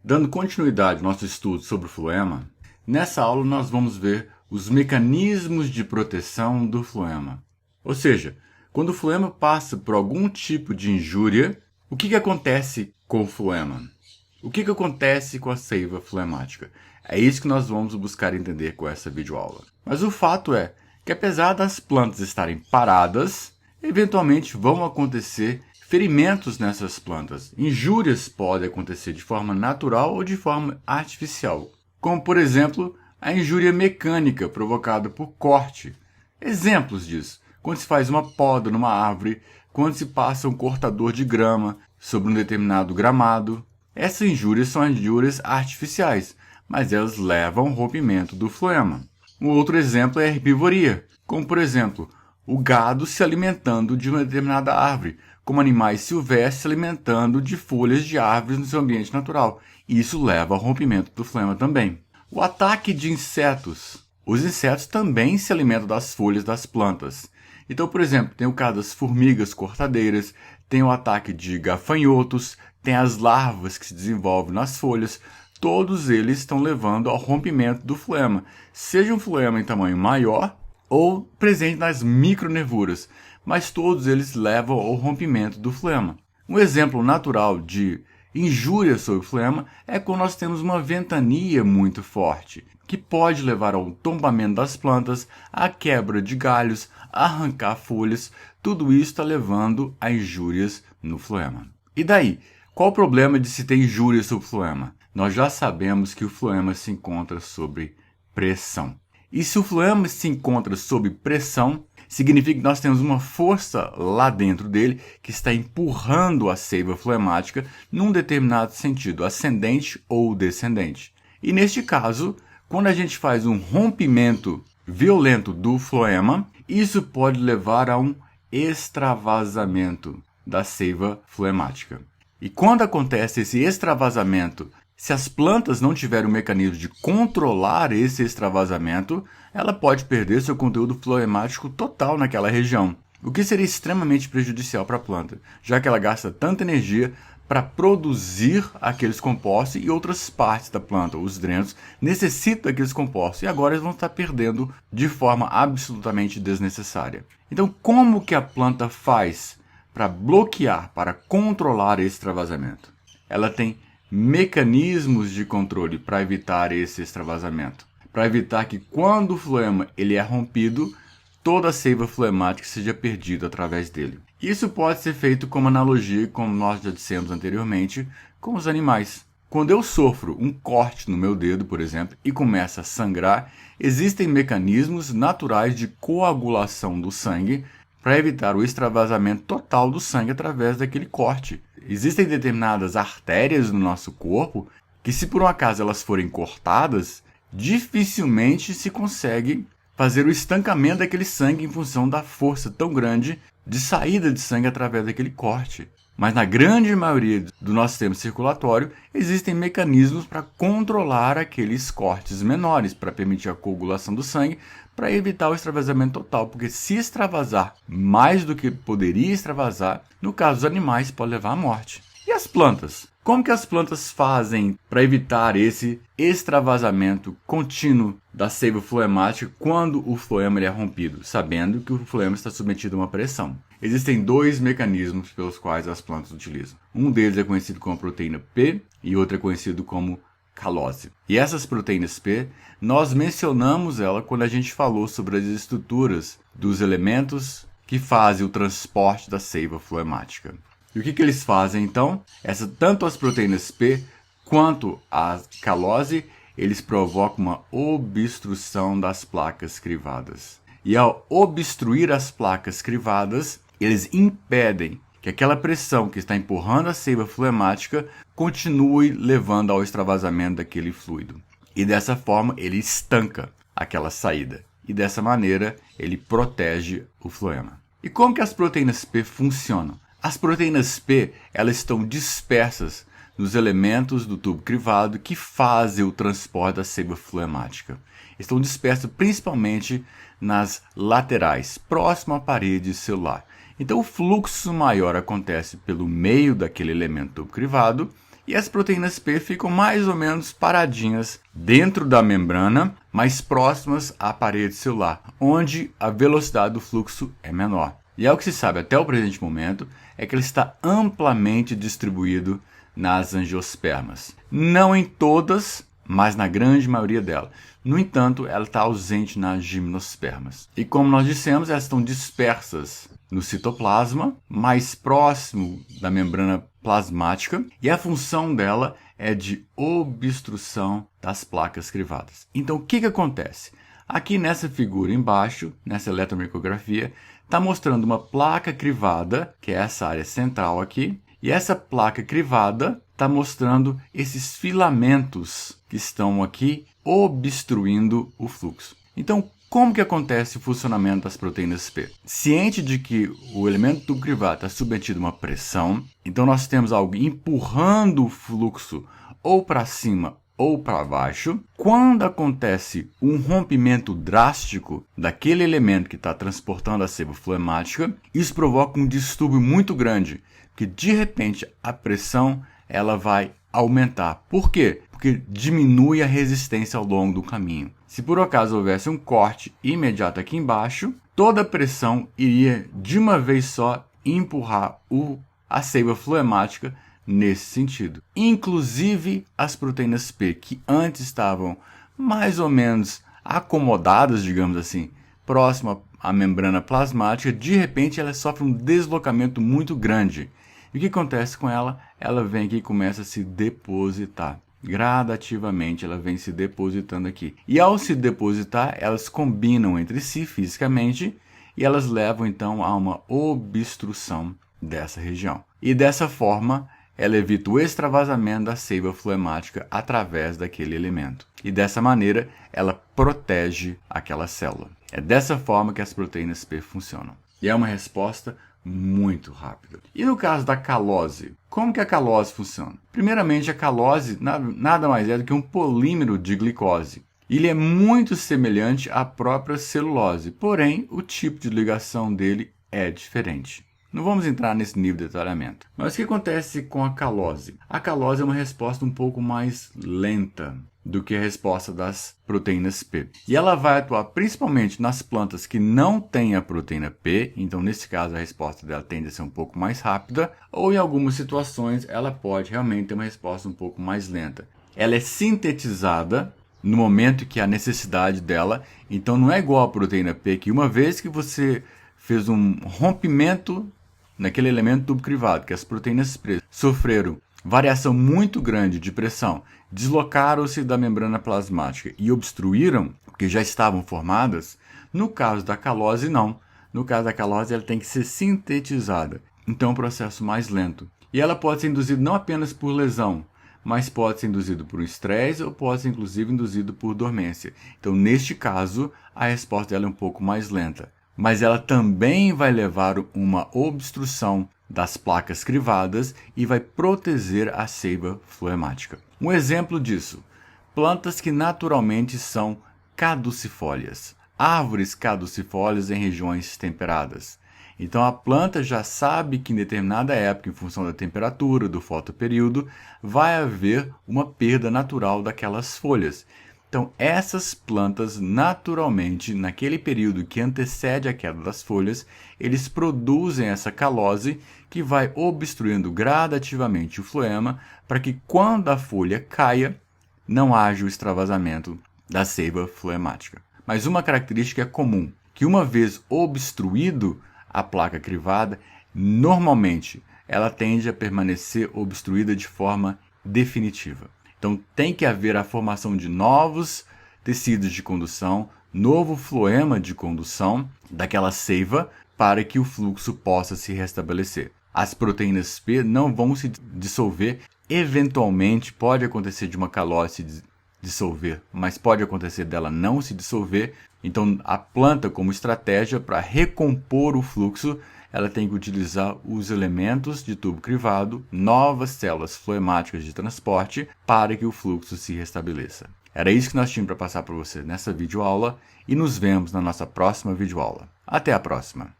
Dando continuidade ao nosso estudo sobre o floema, nessa aula nós vamos ver os mecanismos de proteção do floema. Ou seja, quando o floema passa por algum tipo de injúria, o que acontece com o floema? O que acontece com a seiva floemática? É isso que nós vamos buscar entender com essa videoaula. Mas o fato é que apesar das plantas estarem paradas, eventualmente vão acontecer ferimentos nessas plantas. Injúrias podem acontecer de forma natural ou de forma artificial, como por exemplo a injúria mecânica provocada por corte. Exemplos disso: quando se faz uma poda numa árvore, quando se passa um cortador de grama sobre um determinado gramado. Essas injúrias são injúrias artificiais, mas elas levam ao rompimento do floema. Um outro exemplo é a herbivoria, como por exemplo o gado se alimentando de uma determinada árvore, como animais silvestres se alimentando de folhas de árvores no seu ambiente natural. Isso leva ao rompimento do floema também. O ataque de insetos. Os insetos também se alimentam das folhas das plantas. Então, por exemplo, tem o caso das formigas cortadeiras, tem o ataque de gafanhotos, tem as larvas que se desenvolvem nas folhas. Todos eles estão levando ao rompimento do floema, seja um floema em tamanho maior ou presente nas micronervuras, mas todos eles levam ao rompimento do floema. Um exemplo natural de injúria sobre o floema é quando nós temos uma ventania muito forte, que pode levar ao tombamento das plantas, à quebra de galhos, a arrancar folhas. Tudo isso está levando a injúrias no floema. E daí? Qual o problema de se ter injúrias sobre o floema? Nós já sabemos que o floema se encontra sob pressão. E se o floema se encontra sob pressão, significa que nós temos uma força lá dentro dele que está empurrando a seiva floemática num determinado sentido, ascendente ou descendente. E neste caso, quando a gente faz um rompimento violento do floema, isso pode levar a um extravasamento da seiva floemática. E quando acontece esse extravasamento, se as plantas não tiverem um mecanismo de controlar esse extravasamento, ela pode perder seu conteúdo floemático total naquela região, o que seria extremamente prejudicial para a planta, já que ela gasta tanta energia para produzir aqueles compostos e outras partes da planta, os drenos, necessitam daqueles compostos e agora eles vão estar perdendo de forma absolutamente desnecessária. Então, como que a planta faz para bloquear, para controlar esse extravasamento? Ela tem mecanismos de controle para evitar esse extravasamento, para evitar que quando o floema ele é rompido, toda a seiva floemática seja perdida através dele. Isso pode ser feito como analogia, como nós já dissemos anteriormente, com os animais. Quando eu sofro um corte no meu dedo, por exemplo, e começa a sangrar, existem mecanismos naturais de coagulação do sangue para evitar o extravasamento total do sangue através daquele corte. Existem determinadas artérias no nosso corpo que, se por um acaso elas forem cortadas, dificilmente se consegue fazer o estancamento daquele sangue em função da força tão grande de saída de sangue através daquele corte. Mas na grande maioria do nosso sistema circulatório, existem mecanismos para controlar aqueles cortes menores, para permitir a coagulação do sangue, para evitar o extravasamento total, porque se extravasar mais do que poderia extravasar, no caso dos animais, pode levar à morte. E as plantas? Como que as plantas fazem para evitar esse extravasamento contínuo da seiva floemática quando o floema é rompido, sabendo que o floema está submetido a uma pressão? Existem dois mecanismos pelos quais as plantas utilizam. Um deles é conhecido como proteína P e outro é conhecido como calose. E essas proteínas P, nós mencionamos ela quando a gente falou sobre as estruturas dos elementos que fazem o transporte da seiva floemática. E o que eles fazem então? Tanto as proteínas P quanto a calose, eles provocam uma obstrução das placas crivadas. E ao obstruir as placas crivadas, eles impedem que aquela pressão que está empurrando a seiva floemática continue levando ao extravasamento daquele fluido. E dessa forma ele estanca aquela saída. E dessa maneira ele protege o floema. E como que as proteínas P funcionam? As proteínas P elas estão dispersas nos elementos do tubo crivado que fazem o transporte da seiva floemática. Estão dispersas principalmente nas laterais, próximo à parede celular. Então o fluxo maior acontece pelo meio daquele elemento do tubo crivado e as proteínas P ficam mais ou menos paradinhas dentro da membrana, mais próximas à parede celular, onde a velocidade do fluxo é menor. E é o que se sabe até o presente momento, é que ele está amplamente distribuído nas angiospermas. Não em todas, mas na grande maioria delas. No entanto, ela está ausente nas gimnospermas. E como nós dissemos, elas estão dispersas no citoplasma, mais próximo da membrana plasmática, e a função dela é de obstrução das placas crivadas. Então, o que acontece? Aqui nessa figura embaixo, nessa eletromiocografia, está mostrando uma placa crivada, que é essa área central aqui, e essa placa crivada está mostrando esses filamentos que estão aqui obstruindo o fluxo. Então, como que acontece o funcionamento das proteínas P? Ciente de que o elemento do tubo crivado está submetido a uma pressão, então nós temos algo empurrando o fluxo ou para cima ou para baixo. Quando acontece um rompimento drástico daquele elemento que está transportando a seiva fluemática, isso provoca um distúrbio muito grande, porque de repente a pressão ela vai aumentar. Por quê? Porque diminui a resistência ao longo do caminho. Se por acaso houvesse um corte imediato aqui embaixo, toda a pressão iria de uma vez só empurrar a seiva fluemática nesse sentido. Inclusive as proteínas P, que antes estavam mais ou menos acomodadas, digamos assim, próximo à membrana plasmática, de repente ela sofre um deslocamento muito grande. E o que acontece com ela? Ela vem aqui e começa a se depositar. Gradativamente ela vem se depositando aqui. E ao se depositar, elas combinam entre si fisicamente e elas levam então a uma obstrução dessa região. E dessa forma, ela evita o extravasamento da seiva fluemática através daquele elemento. E dessa maneira, ela protege aquela célula. É dessa forma que as proteínas P funcionam. E é uma resposta muito rápida. E no caso da calose, como que a calose funciona? Primeiramente, a calose nada mais é do que um polímero de glicose. Ele é muito semelhante à própria celulose, porém o tipo de ligação dele é diferente. Não vamos entrar nesse nível de detalhamento. Mas o que acontece com a calose? A calose é uma resposta um pouco mais lenta do que a resposta das proteínas P. E ela vai atuar principalmente nas plantas que não têm a proteína P, então nesse caso a resposta dela tende a ser um pouco mais rápida, ou em algumas situações ela pode realmente ter uma resposta um pouco mais lenta. Ela é sintetizada no momento que há necessidade dela, então não é igual à proteína P, que uma vez que você fez um rompimento naquele elemento do tubo crivado, que as proteínas P sofreram variação muito grande de pressão, deslocaram-se da membrana plasmática e obstruíram, porque já estavam formadas. No caso da calose, não. No caso da calose, ela tem que ser sintetizada. Então é um processo mais lento. E ela pode ser induzida não apenas por lesão, mas pode ser induzida por um estresse ou pode ser inclusive induzida por dormência. Então, neste caso, a resposta dela é um pouco mais lenta. Mas ela também vai levar uma obstrução das placas crivadas e vai proteger a seiva fluemática. Um exemplo disso, plantas que naturalmente são caducifólias, árvores caducifólias em regiões temperadas. Então a planta já sabe que em determinada época, em função da temperatura, do fotoperíodo, vai haver uma perda natural daquelas folhas. Então, essas plantas, naturalmente, naquele período que antecede a queda das folhas, eles produzem essa calose que vai obstruindo gradativamente o floema para que, quando a folha caia, não haja o extravasamento da seiva fluemática. Mas uma característica é comum, que uma vez obstruído a placa crivada, normalmente ela tende a permanecer obstruída de forma definitiva. Então, tem que haver a formação de novos tecidos de condução, novo floema de condução daquela seiva para que o fluxo possa se restabelecer. As proteínas P não vão se dissolver. Eventualmente, pode acontecer de uma calose se dissolver, mas pode acontecer dela não se dissolver. Então, a planta, como estratégia para recompor o fluxo, ela tem que utilizar os elementos de tubo crivado, novas células floemáticas de transporte, para que o fluxo se restabeleça. Era isso que nós tínhamos para passar para você nessa videoaula e nos vemos na nossa próxima videoaula. Até a próxima!